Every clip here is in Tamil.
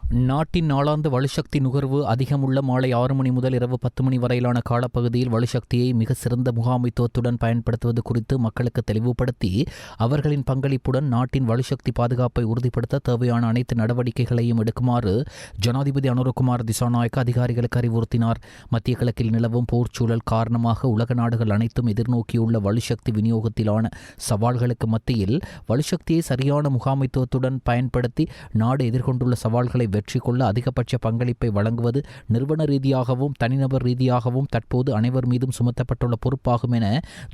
நாட்டின் நாளாந்த வலுசக்தி நுகர்வு அதிகமுள்ள மாலை 6 மணி முதல் இரவு 10 மணி வரையிலான காலப்பகுதியில் வலுசக்தியை மிக சிறந்த முகாமைத்துவத்துடன் பயன்படுத்துவது குறித்து மக்களுக்கு தெளிவுபடுத்தி அவர்களின் பங்களிப்புடன் நாட்டின் வலுசக்தி பாதுகாப்பை உறுதிப்படுத்த தேவையான அனைத்து நடவடிக்கைகளையும் எடுக்குமாறு ஜனாதிபதி அனுரகுமார் திசாநாயக்க அதிகாரிகளுக்கு அறிவுறுத்தினார். மத்திய கிழக்கில் நிலவும் போர்ச்சூழல் காரணமாக உலக நாடுகள் அனைத்தும் எதிர்நோக்கியுள்ள வலுசக்தி விநியோகத்திலான சவால்களுக்கு மத்தியில் வலுசக்தியை சரியான முகாமைத்துவத்துடன் பயன்படுத்தி நாடு எதிர்கொண்டுள்ள சவால்களை வெற்றி கொள்ள அதிகபட்ச பங்களிப்பை வழங்குவது நிறுவன ரீதியாகவும் தனிநபர் ரீதியாகவும் தற்போது அனைவர் மீதும் சுமத்தப்பட்டுள்ள பொறுப்பாகும் என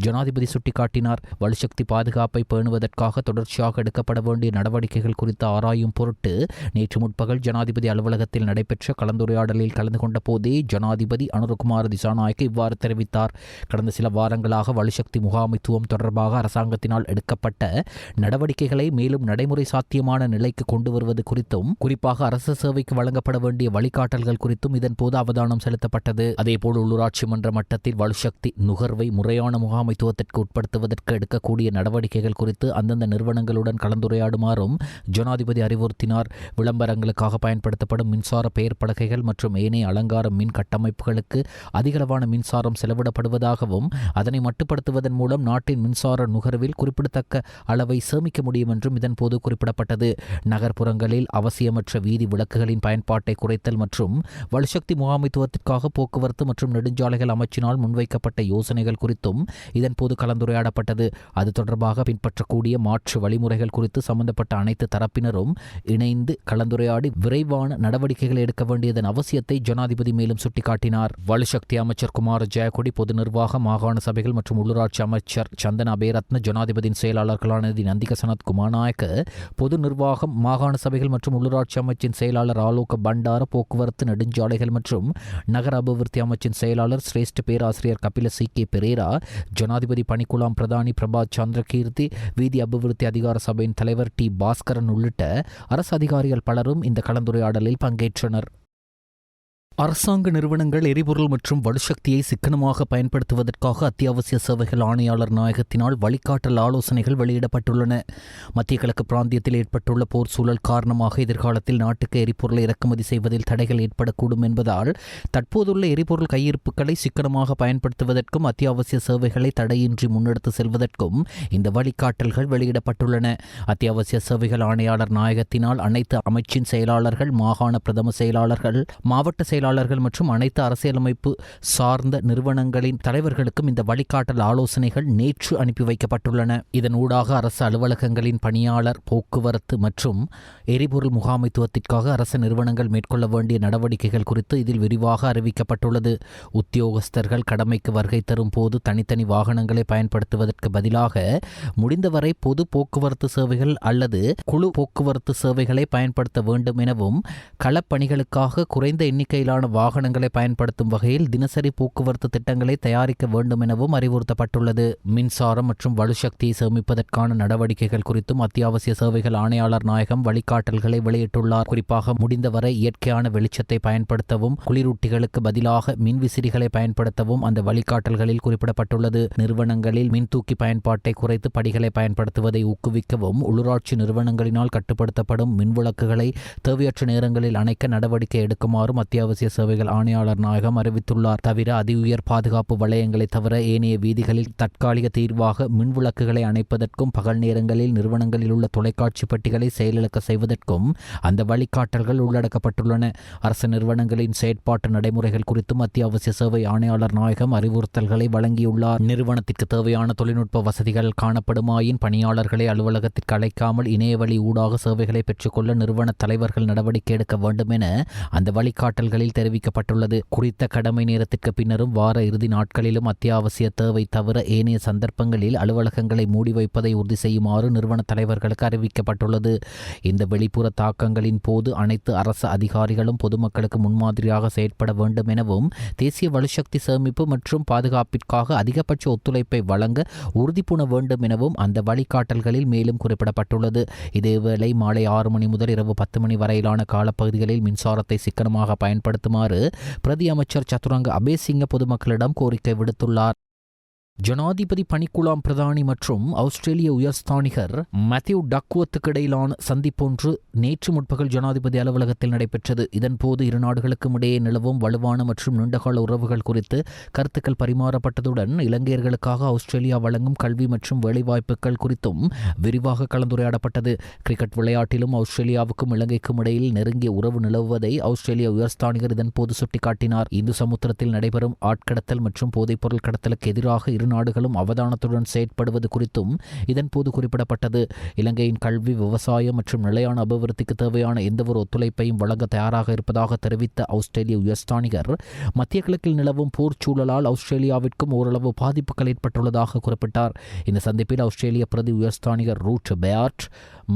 ஜனாதிபதி சுட்டிக்காட்டினார். வலுசக்தி பாதுகாப்பை பேணுவதற்காக தொடர்ச்சியாக எடுக்கப்பட வேண்டிய நடவடிக்கைகள் குறித்து ஆராயும் பொருட்டு நேற்று முற்பகல் ஜனாதிபதி அலுவலகத்தில் நடைபெற்ற கலந்துரையாடலில் கலந்து கொண்ட போதே ஜனாதிபதி அனுரகுமார் திசாநாயக்க இவ்வாறு தெரிவித்தார். கடந்த சில வாரங்களாக வலுசக்தி முகாமைத்துவம் தொடர்பாக அரசாங்கத்தினால் எடுக்கப்பட்ட நடவடிக்கைகளை மேலும் நடைமுறை சாத்தியமான நிலைக்கு கொண்டு வருவது குறித்தும் குறிப்பாக அரசு சேவைக்கு வழங்கப்பட வேண்டிய வழிகாட்டல்கள் குறித்தும் இதன்போது அவதானம் செலுத்தப்பட்டது. அதேபோல் உள்ளூராட்சி மன்ற மட்டத்தில் வலுசக்தி நுகர்வை முறையான முகாமைத்துவத்திற்கு உட்படுத்துவதற்கு எடுக்கக்கூடிய நடவடிக்கைகள் குறித்து அந்தந்த நிறுவனங்களுடன் கலந்துரையாடுமாறும் ஜனாதிபதி அறிவுறுத்தினார். விளம்பரங்களுக்காக பயன்படுத்தப்படும் மின்சார பெயர் பலகைகள் மற்றும் ஏனைய அலங்கார மின் கட்டமைப்புகளுக்கு அதிகளவான மின்சாரம் செலவிடப்படுவதாகவும் அதனை மட்டுப்படுத்துவதன் மூலம் நாட்டின் மின்சார நுகர்வில் குறிப்பிடத்தக்க அளவை சேமிக்க முடியும் என்றும் இதன்போது குறிப்பிடப்பட்டது. நகர்ப்புறங்களில் அவசியமற்ற வீதி விளக்குகளின் பயன்பாட்டை குறைத்தல் மற்றும் வலுசக்தி முகாமைத்துவத்திற்காக போக்குவரத்து மற்றும் நெடுஞ்சாலைகள் அமைச்சினால் முன்வைக்கப்பட்ட யோசனைகள் குறித்தும் இதன்போது கலந்துரையாடப்பட்டது. அது தொடர்பாக பின்பற்றக்கூடிய மாற்று வழிமுறைகள் குறித்து சம்பந்தப்பட்ட அனைத்து தரப்பினரும் இணைந்து கலந்துரையாடி விரைவான நடவடிக்கைகளை எடுக்க வேண்டியதன் அவசியத்தை ஜனாதிபதி மேலும் சுட்டிக்காட்டினார். வலுசக்தி அமைச்சர் குமார ஜெயக்கொடி, பொது நிர்வாக மாகாண சபைகள் மற்றும் உள்ளூராட்சி அமைச்சர் சந்தன அபேரத்ன, ஜனாதிபதியின் செயலாளர்களான நந்திக சனத் குமாநாயக்க, பொது நிர்வாகம் மாகாண சபைகள் மற்றும் உள்ளூராட்சி அமைச்சின் செயலாளர் ஆலோக பண்டார, போக்குவரத்து நெடுஞ்சாலைகள் மற்றும் நகர அபிவிருத்தி அமைச்சின் செயலாளர் சிரேஷ்ட பேராசிரியர் கபில சி.கே. பெரேரா, ஜனாதிபதி பணிக்குழாம் பிரதானி பிரபா சந்திரகீர்த்தி, வீதி அபிவிருத்தி அதிகார சபையின் தலைவர் டி. பாஸ்கரன் உள்ளிட்ட அரசு அதிகாரிகள் பலரும் இந்த கலந்துரையாடலில் பங்கேற்றனர். அரசாங்க நிறுவனங்கள் எரிபொருள் மற்றும் வலுசக்தியை சிக்கனமாக பயன்படுத்துவதற்காக அத்தியாவசிய சேவைகள் ஆணையாளர் நாயகத்தினால் வழிகாட்டல் ஆலோசனைகள் வெளியிடப்பட்டுள்ளன. மத்திய கிழக்கு பிராந்தியத்தில் ஏற்பட்டுள்ள போர் சூழல் காரணமாக எதிர்காலத்தில் நாட்டுக்கு எரிபொருளை இறக்குமதி செய்வதில் தடைகள் ஏற்படக்கூடும் என்பதால் தற்போதுள்ள எரிபொருள் கையிருப்புகளை சிக்கனமாக பயன்படுத்துவதற்கும் அத்தியாவசிய சேவைகளை தடையின்றி முன்னெடுத்து செல்வதற்கும் இந்த வழிகாட்டல்கள் வெளியிடப்பட்டுள்ளன. அத்தியாவசிய சேவைகள் ஆணையாளர் நாயகத்தினால் அனைத்து அமைச்சின் செயலாளர்கள், மாகாண பிரதம செயலாளர்கள், மாவட்ட செயலாளர்கள் மற்றும் அனைத்து அரசியலமைப்பு சார்ந்த நிறுவனங்களின் தலைவர்களுக்கும் இந்த வழிகாட்டல் ஆலோசனைகள் நேற்று அனுப்பி வைக்கப்பட்டுள்ளன. இதன் ஊடாக அரசு அலுவலகங்களின் பணியாளர் போக்குவரத்து மற்றும் எரிபொருள் முகாமைத்துவத்திற்காக அரசு நிறுவனங்கள் மேற்கொள்ள வேண்டிய நடவடிக்கைகள் குறித்து இதில் விரிவாக அறிவிக்கப்பட்டுள்ளது. உத்தியோகஸ்தர்கள் கடமைக்கு வருகை தரும் போது தனித்தனி வாகனங்களை பயன்படுத்துவதற்கு பதிலாக முடிந்தவரை பொது போக்குவரத்து சேவைகள் அல்லது குழு போக்குவரத்து சேவைகளை பயன்படுத்த வேண்டும் எனவும் களப்பணிகளுக்காக குறைந்த எண்ணிக்கையிலான வாகனங்களை பயன்படுத்தும் வகையில் தினசரி போக்குவரத்து திட்டங்களை தயாரிக்க வேண்டும் எனவும் அறிவுறுத்தப்பட்டுள்ளது. மின்சாரம் மற்றும் வலுசக்தியை சேமிப்பதற்கான நடவடிக்கைகள் குறித்தும் அத்தியாவசிய சேவைகள் ஆணையாளர் நாயகம் வழிகாட்டல்களை வெளியிட்டுள்ளார். குறிப்பாக முடிந்தவரை இயற்கையான வெளிச்சத்தை பயன்படுத்தவும், குளிரூட்டிகளுக்கு பதிலாக மின்விசிறிகளை பயன்படுத்தவும் அந்த வழிகாட்டல்களில் குறிப்பிடப்பட்டுள்ளது. நிறுவனங்களில் மின்தூக்கி பயன்பாட்டை குறைத்து படிகளை பயன்படுத்துவதை ஊக்குவிக்கவும், உள்ளூராட்சி நிறுவனங்களினால் கட்டுப்படுத்தப்படும் மின்விளக்குகளை தேவையற்ற நேரங்களில் அணைக்க நடவடிக்கை எடுக்குமாறும் அத்தியாவசிய சேவைகள் ஆணையாளர் நாயகம் அறிவித்துள்ளார். தவிர அதிஉயர் பாதுகாப்பு வளையங்களை தவிர ஏனைய வீதிகளில் தற்காலிக தீர்வாக மின்விளக்குகளை அணைப்பதற்கும் பகல் நேரங்களில் நிறுவனங்களில் உள்ள தொலைக்காட்சி பெட்டிகளை செயலிழக்க செய்வதற்கும் அந்த வழிகாட்டல்கள் உள்ளடக்கப்பட்டுள்ளன. அரசு நிறுவனங்களின் செயற்பாட்டு நடைமுறைகள் குறித்தும் அத்தியாவசிய சேவை ஆணையாளர் நாயகம் அறிவுறுத்தல்களை வழங்கியுள்ளார். நிறுவனத்திற்கு தேவையான தொழில்நுட்ப வசதிகள் காணப்படுமாயின் பணியாளர்களை அலுவலகத்திற்கு அழைக்காமல் இணையவழி ஊடாக சேவைகளை பெற்றுக்கொள்ள நிறுவன தலைவர்கள் நடவடிக்கை எடுக்க வேண்டும் என அந்த வழிகாட்டல்களில் தெரிவிக்கப்பட்டுள்ளது. குறித்த கடமை நேரத்திற்கு பின்னரும் வார இறுதி நாட்களிலும் அத்தியாவசிய தேவை தவிர ஏனைய சந்தர்ப்பங்களில் அலுவலகங்களை மூடி வைப்பதை உறுதி செய்யுமாறு நிறுவன தலைவர்களுக்கு அறிவிக்கப்பட்டுள்ளது. இந்த வெளிப்புற தாக்கங்களின் போது அனைத்து அரசு அதிகாரிகளும் பொதுமக்களுக்கு முன்மாதிரியாக செயற்பட வேண்டும் எனவும் தேசிய வலுசக்தி சேமிப்பு மற்றும் பாதுகாப்பிற்காக அதிகபட்ச ஒத்துழைப்பை வழங்க உறுதிபூண வேண்டும் எனவும் அந்த வழிகாட்டல்களில் மேலும் குறிப்பிடப்பட்டுள்ளது. இதேவேளை மாலை 6 மணி முதல் இரவு 10 மணி வரையிலான காலப்பகுதிகளில் மின்சாரத்தை சிக்கனமாக பயன்படுத்துமாறு பிரதி அமைச்சர் சதுரங்க அபேசிங்க பொதுமக்களிடம் கோரிக்கை விடுத்துள்ளார். ஜனாதிபதி பணிக்குழாம் பிரதானி மற்றும் ஆஸ்திரேலிய உயர்ஸ்தானிகர் மேத்யூ டக்வர்த்துக்கு இடையிலான சந்திப்பொன்று நேற்று முற்பகல் ஜனாதிபதி அலுவலகத்தில் நடைபெற்றது. இதன்போது இரு நாடுகளுக்கும் இடையே நிலவும் வலுவான மற்றும் நீண்டகால உறவுகள் குறித்து கருத்துக்கள் பரிமாறப்பட்டதுடன் இலங்கையர்களுக்காக ஆஸ்திரேலியா வழங்கும் கல்வி மற்றும் வேலைவாய்ப்புகள் குறித்தும் விரிவாக கலந்துரையாடப்பட்டது. கிரிக்கெட் விளையாட்டிலும் ஆஸ்திரேலியாவுக்கும் இலங்கைக்கும் இடையில் நெருங்கிய உறவு நிலவுவதை ஆஸ்திரேலிய உயர்ஸ்தானிகர் இதன்போது சுட்டிக்காட்டினார். இந்து சமுத்திரத்தில் நடைபெறும் ஆட்கடத்தல் மற்றும் போதைப்பொருள் கடத்தலுக்கு எதிராக இரு நாடுகளும் அவதானத்துடன் செயற்படுவது குறித்தும் இதன்போது குறிப்பிடப்பட்டது. இலங்கையின் கல்வி, விவசாயம் மற்றும் நிலையான அபிவிருத்திக்கு தேவையான எந்தவொரு ஒத்துழைப்பையும் வழங்க தயாராக இருப்பதாக தெரிவித்த ஆஸ்திரேலிய உயர்ஸ்தானிகர் மத்திய கிழக்கில் நிலவும் போர் சூழலால் ஆஸ்திரேலியாவிற்கும் ஓரளவு பாதிப்புகள் ஏற்பட்டுள்ளதாக குறிப்பிட்டார். இந்த சந்திப்பில் ஆஸ்திரேலிய பிரதி உயர்ஸ்தானிகர் ரூட் பெயார்ட்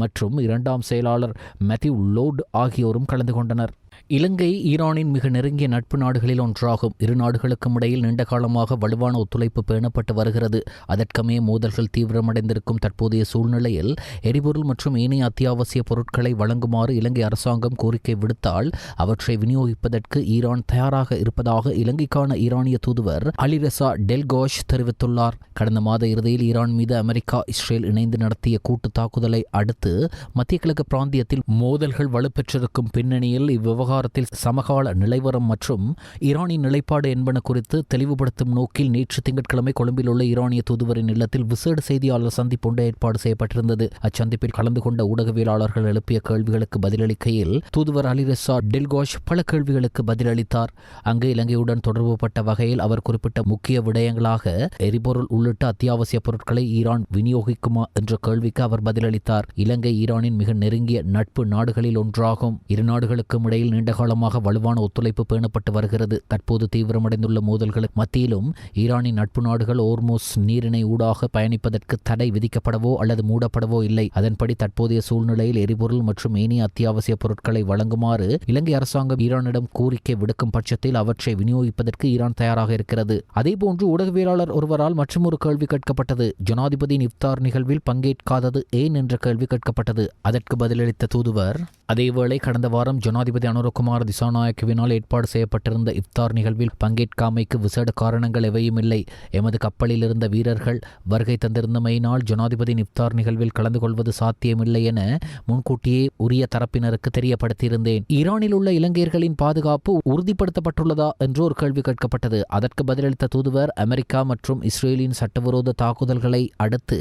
மற்றும் இரண்டாம் செயலாளர் மேத்யூ லோட் ஆகியோரும் கலந்து கொண்டனர். இலங்கை ஈரானின் மிக நெருங்கிய நட்பு நாடுகளில் ஒன்றாகும். இரு நாடுகளுக்கும் இடையில் நீண்ட காலமாக வலுவான ஒத்துழைப்பு பேணப்பட்டு வருகிறது. அதற்கமே மோதல்கள் தீவிரமடைந்திருக்கும் தற்போதைய சூழ்நிலையில் எரிபொருள் மற்றும் ஏனைய அத்தியாவசிய பொருட்களை வழங்குமாறு இலங்கை அரசாங்கம் கோரிக்கை விடுத்தால் அவற்றை விநியோகிப்பதற்கு ஈரான் தயாராக இருப்பதாக இலங்கைக்கான ஈரானிய தூதுவர் அலிரெசா டெல்கோஷ் தெரிவித்துள்ளார். கடந்த மாத இறுதியில் ஈரான் மீது அமெரிக்கா, இஸ்ரேல் இணைந்து நடத்திய கூட்டு தாக்குதலை அடுத்து மத்திய கிழக்கு பிராந்தியத்தில் மோதல்கள் வலுப்பெற்றிருக்கும் பின்னணியில் இவ்விவகாரத்தில் சமகால நிலைவரம் மற்றும் ஈரானின் நிலைப்பாடு என்பன குறித்து தெளிவுபடுத்தும் நோக்கில் நேற்று திங்கட்கிழமை கொழும்பில் உள்ள ஈரானிய தூதுவரின் இல்லத்தில் விசேட செய்தியாளர் சந்திப்பு ஏற்பாடு செய்யப்பட்டிருந்தது. அச்சந்திப்பில் கலந்து கொண்ட ஊடகவியலாளர்கள் எழுப்பிய கேள்விகளுக்கு பதிலளிக்கையில் தூதுவர் அலிரெசா டெல்கோஷ் பல கேள்விகளுக்கு பதிலளித்தார். அங்கு இலங்கையுடன் தொடர்புபட்ட வகையில் அவர் குறிப்பிட்ட முக்கிய விடயங்களாக எரிபொருள் உள்ளிட்ட அத்தியாவசிய பொருட்களை ஈரான் விநியோகிக்குமா என்ற கேள்விக்கு அவர் பதிலளித்தார். இலங்கை ஈரானின் மிக நெருங்கிய நட்பு நாடுகளில் ஒன்றாகும். இரு நாடுகளுக்கும் இடையில் நீண்டகாலமாக வலுவான ஒத்துழைப்பு பேணப்பட்டு வருகிறது. தற்போது தீவிரமடைந்துள்ள மோதல்களுக்கு மத்தியிலும் ஈரானின் நட்பு நாடுகள் ஓர்மோஸ் நீரிணை ஊடாக பயணிப்பதற்கு தடை விதிக்கப்படவோ அல்லது மூடப்படவோ இல்லை. அதன்படி தற்போதைய சூழ்நிலையில் எரிபொருள் மற்றும் ஏனைய அத்தியாவசிய பொருட்களை வழங்குமாறு இலங்கை அரசாங்கம் ஈரானிடம் கோரிக்கை விடுக்கும் பட்சத்தில் அவற்றை விநியோகிப்பதற்கு ஈரான் தயாராக இருக்கிறது. அதேபோன்று ஊடகவியலாளர் ஒருவரால் மற்றொரு கேள்வி கேட்கப்பட்டது. ஜனாதிபதியின் இஃப்தார் நிகழ்வில் பங்கேற்காதது ஏன் என்ற கேள்வி கேட்கப்பட்டது. அதற்கு பதிலளித்த தூதுவர், அதேவேளை கடந்த வாரம் ஜனாதிபதி அனுரகுமார் திசாநாயக்கவினால் ஏற்பாடு செய்யப்பட்டிருந்த இஃப்தார் நிகழ்வில் பங்கேற்காமைக்கு விசேட காரணங்கள் எவையும் இல்லை. எமது கப்பலில் இருந்த வீரர்கள் வருகை தந்திருந்தமையினால் ஜனாதிபதியின் இஃப்தார் நிகழ்வில் கலந்து கொள்வது சாத்தியமில்லை என முன்கூட்டியே உரிய தரப்பினருக்கு தெரியப்படுத்தியிருந்தேன். ஈரானில் உள்ள இலங்கையர்களின் பாதுகாப்பு உறுதிப்படுத்தப்பட்டுள்ளதா என்று ஒரு கேள்வி கேட்கப்பட்டது. அதற்கு பதிலளித்த தூதுவர், அமெரிக்கா மற்றும் இஸ்ரேலின் சட்டவிரோத தாக்குதல்களை அடுத்து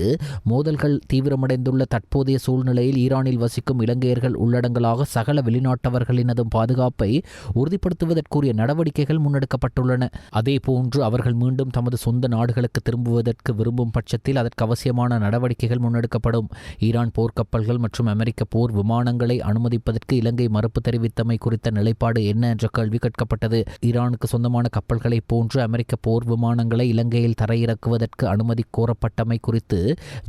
மோதல்கள் தீவிரமடைந்துள்ள தற்போதைய சூழ்நிலையில் ஈரானில் வசிக்கும் இலங்கையர்கள் உள்ளடங்கலாக சகல வெளிநாட்டவர்களினதும் பாதுகாப்பை உறுதிப்படுத்துவதற்குரிய நடவடிக்கைகள் முன்னெடுக்கப்பட்டுள்ளன. அதேபோன்று அவர்கள் மீண்டும் தமது சொந்த நாடுகளுக்கு திரும்புவதற்கு விரும்பும் பட்சத்தில் அதற்கு அவசியமான நடவடிக்கைகள் முன்னெடுக்கப்படும். ஈரான் போர்க்கப்பல்கள் மற்றும் அமெரிக்க போர் விமானங்களை அனுமதிப்பதற்கு இலங்கை மறுப்பு தெரிவித்தமை குறித்த நிலைப்பாடு என்ன என்ற கேள்வி கேட்கப்பட்டது. ஈரானுக்கு சொந்தமான கப்பல்களை போன்று அமெரிக்க போர் விமானங்களை இலங்கையில் தரையிறக்குவதற்கு அனுமதி கோரப்பட்டமை குறித்து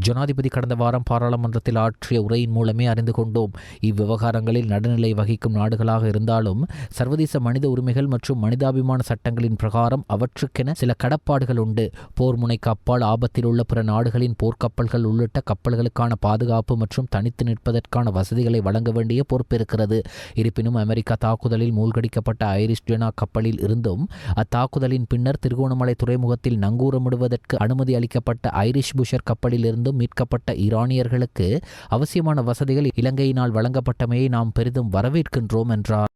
ஜனாதிபதி கடந்த வாரம் பாராளுமன்றத்தில் ஆற்றிய உரையின் மூலமே அறிந்து கொண்டோம். இவ்விவகாரங்களில் நடுநிலை வகிக்கும் நாடுகளாக இருந்தாலும் சர்வதேச மனித உரிமைகள் மற்றும் மனிதாபிமான சட்டங்களின் பிரகாரம் அவற்றுக்கென சில கடப்பாடுகள் உண்டு. போர் முனைக்கு அப்பால் ஆபத்தில் உள்ள பிற நாடுகளின் போர்க்கப்பல்கள் உள்ளிட்ட கப்பல்களுக்கான பாதுகாப்பு மற்றும் தனித்து நிற்பதற்கான வசதிகளை வழங்க வேண்டிய பொறுப்பு இருக்கிறது. இருப்பினும் அமெரிக்கா தாக்குதலில் மூழ்கடிக்கப்பட்ட ஐரிஷ் ஜெனா கப்பலில் இருந்தும் அத்தாக்குதலின் பின்னர் திருகோணமலை துறைமுகத்தில் நங்கூரமிடுவதற்கு அனுமதி அளிக்கப்பட்ட ஐரிஷ் புஷர் கப்பலில் இருந்தும் மீட்கப்பட்ட ஈரானியர்களுக்கு அவசியமான வசதிகள் இலங்கையினால் வழங்கப்பட்டமையை நாம் பெரிதும் வரவேற்கின்றோம் என்றார்.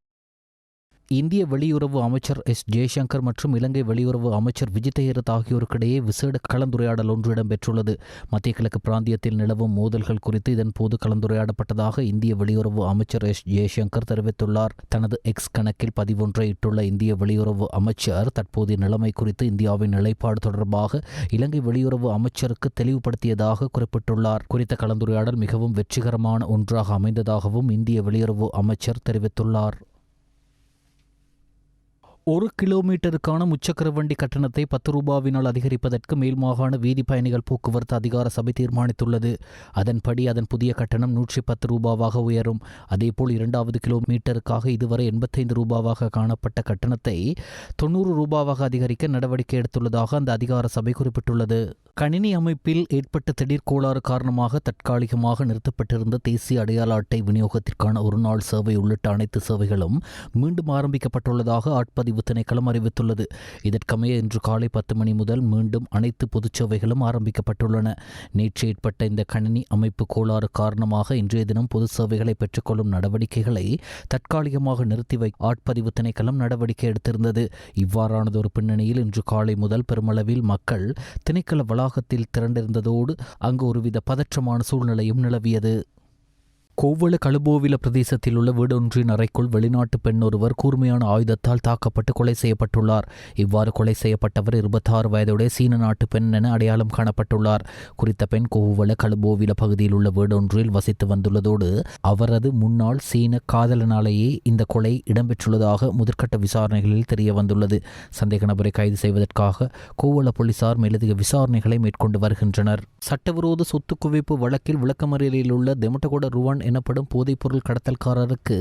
இந்திய வெளியுறவு அமைச்சர் எஸ் ஜெய்சங்கர் மற்றும் இலங்கை வெளியுறவு அமைச்சர் விஜித் ஹேரத் ஆகியோருக்கிடையே விசேட கலந்துரையாடல் ஒன்று இடம்பெற்றுள்ளது. மத்திய கிழக்கு பிராந்தியத்தில் நிலவும் மோதல்கள் குறித்து இதன்போது கலந்துரையாடப்பட்டதாக இந்திய வெளியுறவு அமைச்சர் எஸ் ஜெய்சங்கர் தெரிவித்துள்ளார். தனது எக்ஸ் கணக்கில் பதிவொன்றை இட்டுள்ள இந்திய வெளியுறவு அமைச்சர் தற்போதைய நிலைமை குறித்து இந்தியாவின் நிலைப்பாடு தொடர்பாக இலங்கை வெளியுறவு அமைச்சருக்கு தெளிவுபடுத்தியதாக குறிப்பிட்டுள்ளார். குறித்த கலந்துரையாடல் மிகவும் வெற்றிகரமான ஒன்றாக அமைந்ததாகவும் இந்திய வெளியுறவு அமைச்சர் தெரிவித்துள்ளார். 1 கிலோமீட்டருக்கான முச்சக்கர வண்டி கட்டணத்தை 10 ரூபாவினால் அதிகரிப்பதற்கு மேல் மாகாண வீதி பயணிகள் போக்குவரத்து அதிகார சபை தீர்மானித்துள்ளது. அதன்படி அதன் புதிய கட்டணம் 110 ரூபாவாக உயரும். அதேபோல் 2வது கிலோமீட்டருக்காக இதுவரை 85 ரூபாவாக காணப்பட்ட கட்டணத்தை 90 ரூபாவாக அதிகரிக்க நடவடிக்கை எடுத்துள்ளதாக அந்த அதிகார சபை குறிப்பிட்டுள்ளது. கணினி அமைப்பில் ஏற்பட்ட திடீர் கோளாறு காரணமாக தற்காலிகமாக நிறுத்தப்பட்டிருந்த தேசிய அடையாள அட்டை விநியோகத்திற்கான ஒருநாள் சேவை உள்ளிட்ட அனைத்து சேவைகளும் மீண்டும் ஆரம்பிக்கப்பட்டுள்ளதாக ஆட்பதிவு ஆட்பதிவு திணைக்களம் அறிவித்துள்ளது. இதற்கமைய இன்று காலை 10 மணி முதல் மீண்டும் அனைத்து பொதுச் சேவைகளும் ஆரம்பிக்கப்பட்டுள்ளன. நேற்று ஏற்பட்ட இந்த கணினி அமைப்பு கோளாறு காரணமாக இன்றைய தினம் பொது சேவைகளை பெற்றுக்கொள்ளும் நடவடிக்கைகளை தற்காலிகமாக நிறுத்தி ஆட்பதிவு திணைக்களம் நடவடிக்கை எடுத்திருந்தது. இவ்வாறானதொரு பின்னணியில் இன்று காலை முதல் பெருமளவில் மக்கள் திணைக்கள வளாகத்தில் திரண்டிருந்ததோடு அங்கு ஒருவித பதற்றமான சூழ்நிலையும் நிலவியது. கோவள கழுபோவில பிரதேசத்தில் உள்ள வீடொன்றின் அறைக்குள் வெளிநாட்டு பெண் ஒருவர் கூர்மையான ஆயுதத்தால் தாக்கப்பட்டு கொலை செய்யப்பட்டுள்ளார். இவ்வாறு கொலை செய்யப்பட்டவர் 26 வயதுடைய சீன நாட்டு பெண் என அடையாளம் காணப்பட்டுள்ளார். குறித்த பெண் கோவள கழுபோவில பகுதியில் உள்ள வீடொன்றில் வசித்து வந்துள்ளதோடு அவரது முன்னாள் சீன காதலனாலேயே இந்த கொலை இடம்பெற்றுள்ளதாக முதற்கட்ட விசாரணைகளில் தெரிய வந்துள்ளது. சந்தேக நபரை கைது செய்வதற்காக கோவள போலீசார் மேலதிக விசாரணைகளை மேற்கொண்டு வருகின்றனர். சட்டவிரோத சொத்து குவிப்பு வழக்கில் விளக்கமறியலில் உள்ள தெமட்டகொட ருவான் எனப்படும் போதைப்பொருள் கடத்தல்காரருக்கு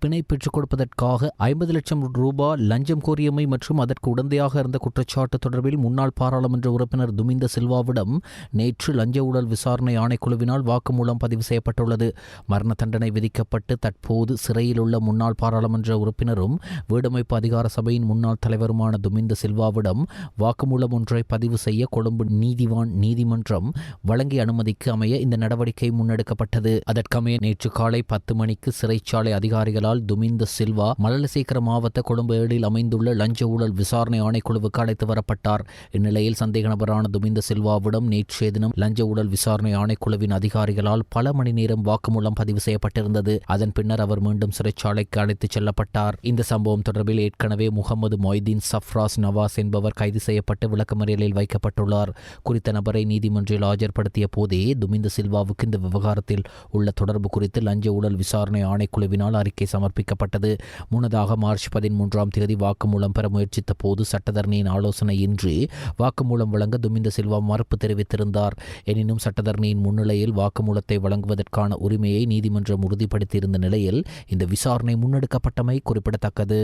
பிணை பெற்றுக் கொடுப்பதற்காக 50 லட்சம் ரூபாய் லஞ்சம் கோரியமை மற்றும் அதற்கு உடந்தையாக இருந்த குற்றச்சாட்டு தொடர்பில் முன்னாள் பாராளுமன்ற உறுப்பினர் துமிந்த சில்வாவிடம் நேற்று லஞ்ச ஊழல் விசாரணை ஆணைக்குழுவினால் வாக்குமூலம் பதிவு செய்யப்பட்டுள்ளது. மரண தண்டனை விதிக்கப்பட்டு தற்போது சிறையில் உள்ள முன்னாள் பாராளுமன்ற உறுப்பினரும் வீடமைப்பு அதிகார சபையின் முன்னாள் தலைவருமான துமிந்த சில்வாவிடம் வாக்குமூலம் ஒன்றை பதிவு செய்ய கொழும்பு நீதிவான் நீதிமன்றம் வழங்கிய அனுமதிக்கு அமைய இந்த நடவடிக்கை முன்னெடுக்கப்பட்டது. அதற்கமைய நேற்று காலை 10 மணிக்கு சிறைச்சாலை அதிகாரிகளால் துமிந்த சில்வா மலலசேகர மாவட்ட கொழும்பு 7 அமைந்துள்ள லஞ்ச ஊழல் விசாரணை ஆணைக்குழுவுக்கு அழைத்து வரப்பட்டார். இந்நிலையில் சந்தேக நபரான துமிந்த சில்வாவிடம் நேற்றைய தினம் லஞ்ச ஊழல் விசாரணை ஆணைக்குழுவின் அதிகாரிகளால் பல மணி நேரம் வாக்குமூலம் பதிவு செய்யப்பட்டிருந்தது. அதன் பின்னர் அவர் மீண்டும் சிறைச்சாலைக்கு அழைத்துச் செல்லப்பட்டார். இந்த சம்பவம் தொடர்பில் ஏற்கனவே முகமது மொய்தீன் சஃப்ராஸ் நவாஸ் என்பவர் கைது செய்யப்பட்டு விளக்கமறியலில் வைக்கப்பட்டுள்ளார். குறித்த நபரை நீதிமன்றில் ஆஜர்படுத்திய போதே துமிந்த சில்வாவுக்கு இந்த விவகாரத்தில் உள்ள தொடர்பு குறித்து லஞ்ச ஊழல் விசாரணை ஆணைக்குழுவினால் அறிக்கை சமர்ப்பிக்கப்பட்டது. முன்னதாக மார்ச் 13ஆம் தேதி வாக்குமூலம் பெற முயற்சித்த போது சட்டத்தரணியின் ஆலோசனையின்றி வாக்குமூலம் வழங்க துமிந்த சில்வா மறுப்பு தெரிவித்திருந்தார். எனினும் சட்டத்தரணியின் முன்னிலையில் வாக்குமூலத்தை வழங்குவதற்கான உரிமையை நீதிமன்றம் உறுதிப்படுத்தியிருந்த நிலையில் இந்த விசாரணை முன்னெடுக்கப்பட்டமை குறிப்பிடத்தக்கது.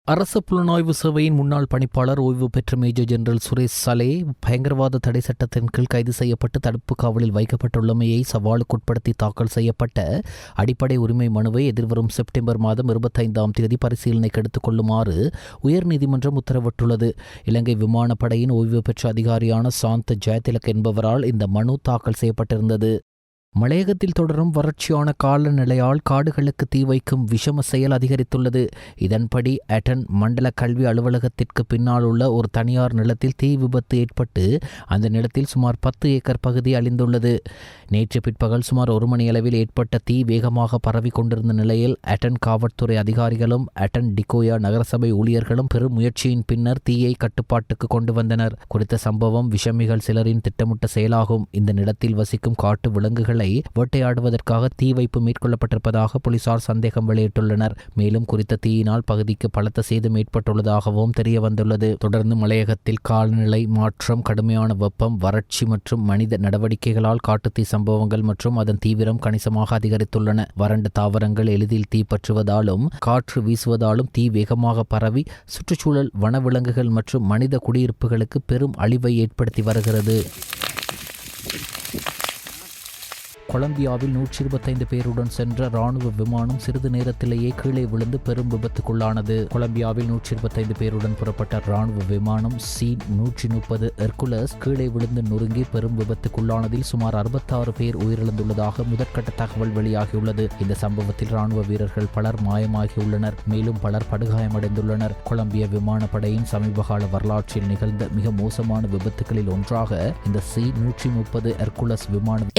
அரசு புலனாய்வு சேவையின் முன்னாள் பணிப்பாளர் ஓய்வு பெற்ற மேஜர் ஜெனரல் சுரேஷ் சலே பயங்கரவாத தடை சட்டத்தின் கீழ் கைது செய்யப்பட்டு தடுப்பு காவலில் வைக்கப்பட்டுள்ளமையை சவாலுக்குட்படுத்தி தாக்கல் செய்யப்பட்ட அடிப்படை உரிமை மனுவை எதிர்வரும் செப்டம்பர் மாதம் 25ஆம் தேதி பரிசீலனைக்கு எடுத்துக் கொள்ளுமாறு உயர்நீதிமன்றம் உத்தரவிட்டுள்ளது. இலங்கை விமானப்படையின் ஓய்வு பெற்ற அதிகாரியான சாந்த ஜெயதிலக் என்பவரால் இந்த மனு தாக்கல் செய்யப்பட்டிருந்தது. மலையகத்தில் தொடரும் வறட்சியான காலநிலையால் காடுகளுக்கு தீ வைக்கும் விஷம செயல் அதிகரித்துள்ளது. இதன்படி அட்டன் மண்டல கல்வி அலுவலகத்திற்கு பின்னால் உள்ள ஒரு தனியார் நிலத்தில் தீ விபத்து ஏற்பட்டு அந்த நிலத்தில் சுமார் 10 ஏக்கர் பகுதி அழிந்துள்ளது. நேற்று பிற்பகல் சுமார் 1 மணியளவில் ஏற்பட்ட தீ வேகமாக பரவி கொண்டிருந்த நிலையில் அட்டன் காவல்துறை அதிகாரிகளும் அட்டன் டிகோயா நகரசபை ஊழியர்களும் பெரும் முயற்சியின் பின்னர் தீயை கட்டுப்பாட்டுக்கு கொண்டு வந்தனர். குறித்த சம்பவம் விஷமிகள் சிலரின் திட்டமிட்ட செயலாகும். இந்த நிலத்தில் வசிக்கும் காட்டு விலங்குகள் வேட்டையாடுவதற்காக தீ வைப்பு மேற்கொள்ளப்பட்டிருப்பதாக போலீசார் சந்தேகம் வெளியிட்டுள்ளனர். மேலும் குறித்த தீயினால் பகுதிக்கு பலத்த சேதம் ஏற்பட்டுள்ளதாகவும் தெரிய வந்துள்ளது. தொடர்ந்து மலையகத்தில் காலநிலை மாற்றம், கடுமையான வெப்பம், வறட்சி மற்றும் மனித நடவடிக்கைகளால் காட்டுத்தீ சம்பவங்கள் மற்றும் அதன் தீவிரம் கணிசமாக அதிகரித்துள்ளன. வறண்ட தாவரங்கள் எளிதில் தீ பற்றுவதாலும் காற்று வீசுவதாலும் தீ வேகமாக பரவி சுற்றுச்சூழல், வனவிலங்குகள் மற்றும் மனித குடியிருப்புகளுக்கு பெரும் அழிவை ஏற்படுத்தி வருகிறது. கொலம்பியாவில் 125 பேருடன் சென்ற ராணுவ விமானம் சிறிது நேரத்திலேயே கீழே விழுந்து பெரும் விபத்துக்குள்ளானது. கொலம்பியாவில் 125 பேருடன் புறப்பட்ட ராணுவ விமானம் C-130 ஹெர்குலஸ் கீழே விழுந்து நொறுங்கி பெரும் விபத்துக்குள்ளானதில் சுமார் 66 பேர் உயிரிழந்துள்ளதாக முதற்கட்ட தகவல் வெளியாகியுள்ளது. இந்த சம்பவத்தில் ராணுவ வீரர்கள் பலர் மாயமாகியுள்ளனர். மேலும் பலர் படுகாயமடைந்துள்ளனர். கொலம்பிய விமானப்படையின் சமீபகால வரலாற்றில் நிகழ்ந்த மிக மோசமான விபத்துகளில் ஒன்றாக இந்த C-130 ஹெர்குலஸ் விமானம்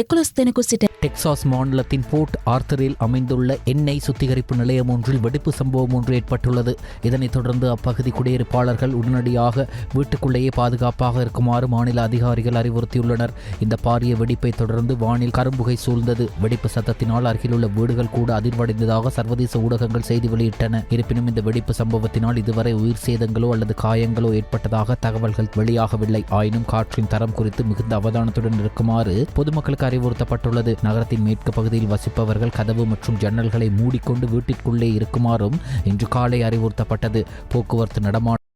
டெக்சாஸ் மாநிலத்தின் போர்ட் ஆர்த்தரில் அமைந்துள்ள எண்ணெய் சுத்திகரிப்பு நிலையம் ஒன்றில் வெடிப்பு சம்பவம் ஒன்று ஏற்பட்டுள்ளது. இதனைத் தொடர்ந்து அப்பகுதி குடியிருப்பாளர்கள் உடனடியாக வீட்டுக்குள்ளேயே பாதுகாப்பாக இருக்குமாறு மாநில அதிகாரிகள் அறிவுறுத்தியுள்ளனர். இந்த பாரிய வெடிப்பை தொடர்ந்து வானில் கரும்புகை சூழ்ந்தது. வெடிப்பு சத்தத்தினால் அருகிலுள்ள வீடுகள் கூட அதிர்வடைந்ததாக சர்வதேச ஊடகங்கள் செய்தி வெளியிட்டன. இருப்பினும் இந்த வெடிப்பு சம்பவத்தினால் இதுவரை உயிர் சேதங்களோ அல்லது காயங்களோ ஏற்பட்டதாக தகவல்கள் வெளியாகவில்லை. ஆயினும் காற்றின் தரம் குறித்து மிகுந்த அவதானத்துடன் இருக்குமாறு பொதுமக்களுக்கு அறிவுறுத்தப்பட்டுள்ளது. நகரத்தின் மேற்கு பகுதியில் வசிப்பவர்கள் கதவு மற்றும் ஜன்னல்களை மூடிக்கொண்டு வீட்டிற்குள்ளே இருக்குமாறும் இன்று காலை அறிவுறுத்தப்பட்டது. போக்குவரத்து நடமாட்டம்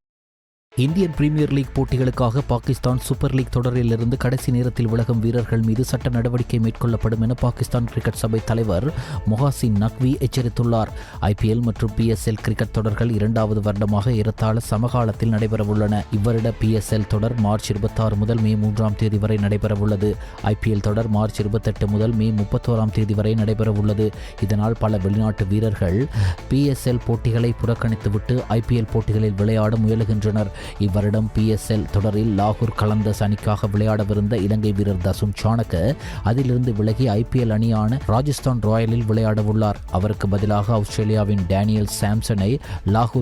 இந்தியன் பிரீமியர் லீக் போட்டிகளுக்காக பாகிஸ்தான் சூப்பர் லீக் தொடரிலிருந்து கடைசி நேரத்தில் விலகும் வீரர்கள் மீது சட்ட நடவடிக்கை மேற்கொள்ளப்படும் என பாகிஸ்தான் கிரிக்கெட் சபை தலைவர் மொஹாசின் நக்வி எச்சரித்துள்ளார். IPL மற்றும் PSL கிரிக்கெட் தொடர்கள் 2வது வருடமாக ஏறத்தாழ சமகாலத்தில் நடைபெறவுள்ளன. இவ்வருட PSL தொடர் மார்ச் 26 முதல் மே 3ஆம் தேதி வரை நடைபெறவுள்ளது. IPL தொடர் மார்ச் 28 முதல் மே 31ஆம் தேதி வரை நடைபெறவுள்ளது. இதனால் பல வெளிநாட்டு வீரர்கள் PSL போட்டிகளை புறக்கணித்துவிட்டு IPL போட்டிகளில் விளையாட முயலுகின்றனர். இவ்வருடம் PSL தொடரில் லாகூர் கலந்தஸ் அணிக்காக விளையாடவிருந்த இலங்கை வீரர் தசும் சாணக்க அதிலிருந்து விலகி IPL அணியான ராஜஸ்தான் ராயலில் விளையாடவுள்ளார். அவருக்கு பதிலாக ஆஸ்திரேலியாவின் டேனியல் சாம்சனை லாகூர்